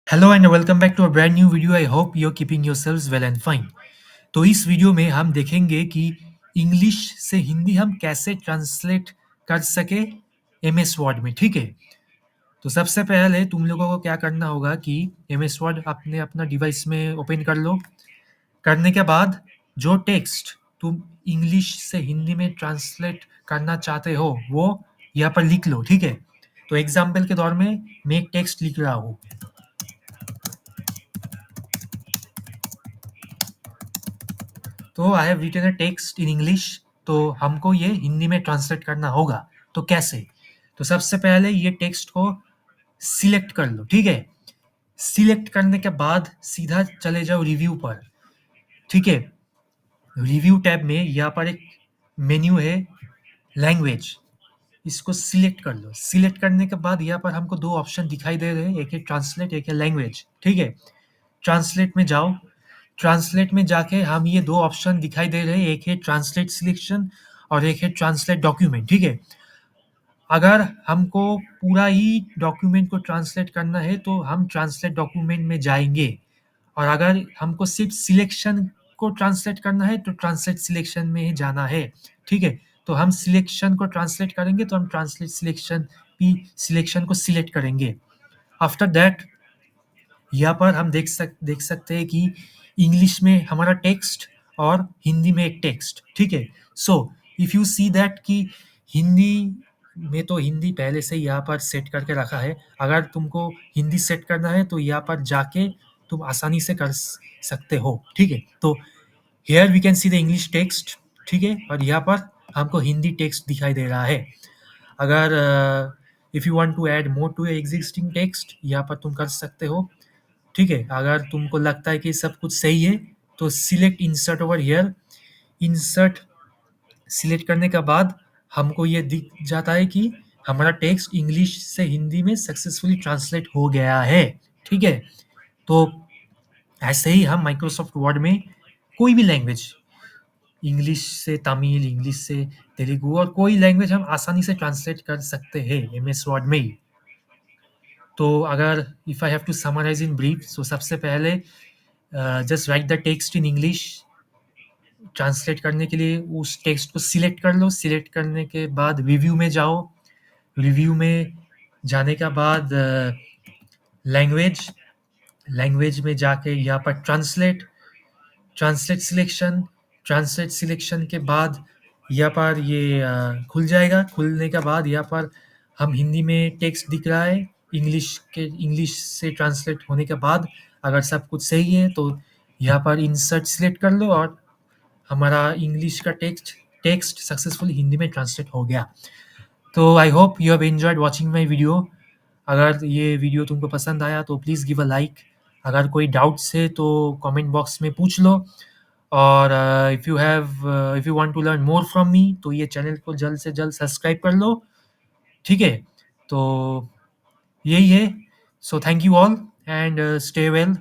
Hello and welcome back to a brand new video. I hope you are keeping yourselves well and fine. तो इस video में हम देखेंगे कि English से हिंदी हम कैसे ट्रांसलेट कर सके एमएस वर्ड में। ठीक है, तो सबसे पहले तुम लोगों को क्या करना होगा कि एमएस वर्ड अपने अपना डिवाइस में ओपन कर लो। करने के बाद जो टेक्स्ट तुम इंग्लिश से हिंदी में ट्रांसलेट करना चाहते हो वो यहाँ पर लिख लो। ठीक है, तो एग्जाम्पल के दौर में मैं एक टेक्स्ट लिख रहा हूँ। तो I have written a text in English, तो हमको ये हिंदी में ट्रांसलेट करना होगा। तो कैसे? तो सबसे पहले ये टेक्स्ट को सिलेक्ट कर लो। ठीक है, सिलेक्ट करने के बाद सीधा चले जाओ रिव्यू पर। ठीक है, रिव्यू टैब में यहाँ पर एक मेन्यू है, लैंग्वेज। इसको सिलेक्ट कर लो। सिलेक्ट करने के बाद यहाँ पर हमको दो ऑप्शन दिखाई दे रहे हैं, एक है ट्रांसलेट, एक है लैंग्वेज। ठीक है, ट्रांसलेट में जाओ। ट्रांसलेट में जाके हम ये दो ऑप्शन दिखाई दे रहे हैं, एक है ट्रांसलेट सिलेक्शन और एक है ट्रांसलेट डॉक्यूमेंट। ठीक है, अगर हमको पूरा ही डॉक्यूमेंट को ट्रांसलेट करना है तो हम ट्रांसलेट डॉक्यूमेंट में जाएंगे, और अगर हमको सिर्फ सिलेक्शन को ट्रांसलेट करना है तो ट्रांसलेट सिलेक्शन में ही जाना है। ठीक है, तो हम सिलेक्शन को ट्रांसलेट करेंगे तो हम ट्रांसलेट सिलेक्शन भी सिलेक्शन को सिलेक्ट करेंगे। आफ्टर दैट यहाँ पर हम देख सकते हैं कि इंग्लिश में हमारा टेक्स्ट और हिंदी में एक टेक्स्ट। ठीक है, so if you see that कि हिंदी में तो हिंदी पहले से यहाँ पर सेट करके रखा है। अगर तुमको हिंदी सेट करना है तो यहाँ पर जाके तुम आसानी से कर सकते हो। ठीक है, तो here we can see the English text. ठीक है, और यहाँ पर हमको हिंदी टेक्स्ट दिखाई दे रहा है। अगर if you want to add more to existing text यहाँ पर तुम कर सकते हो। ठीक है, अगर तुमको लगता है कि सब कुछ सही है तो select insert over here. Insert select करने के बाद हमको ये दिख जाता है कि हमारा टेक्स्ट इंग्लिश से हिंदी में सक्सेसफुली ट्रांसलेट हो गया है। ठीक है, तो ऐसे ही हम माइक्रोसॉफ्ट वर्ड में कोई भी लैंग्वेज, इंग्लिश से तमिल, इंग्लिश से तेलुगु और कोई लैंग्वेज हम आसानी से ट्रांसलेट कर सकते हैं एमएस वर्ड में ही। तो अगर if I have to summarise in brief, so सबसे पहले just write the text in English. Translate करने के लिए उस टेक्स्ट को सिलेक्ट कर लो। सिलेक्ट करने के बाद रिव्यू में जाओ। रिव्यू में जाने के बाद लैंग्वेज, लैंग्वेज में जाके यहाँ पर translate, translate selection. Translate selection के बाद यहाँ पर ये खुल जाएगा। खुलने के बाद यहाँ पर हम हिंदी में टेक्स्ट दिख रहा है। इंग्लिश से ट्रांसलेट होने के बाद अगर सब कुछ सही है तो यहाँ पर इंसर्ट सिलेक्ट कर लो और हमारा इंग्लिश का टेक्स्ट सक्सेसफुली हिंदी में ट्रांसलेट हो गया। तो आई hope you have enjoyed watching my video. अगर ये वीडियो तुमको पसंद आया तो प्लीज़ गिव अ लाइक। अगर कोई डाउट्स है तो कमेंट बॉक्स में पूछ लो। और if you want to learn more from me तो ये चैनल को जल्द से जल्द सब्सक्राइब कर लो। ठीक है, तो यही है। So thank you all and stay well.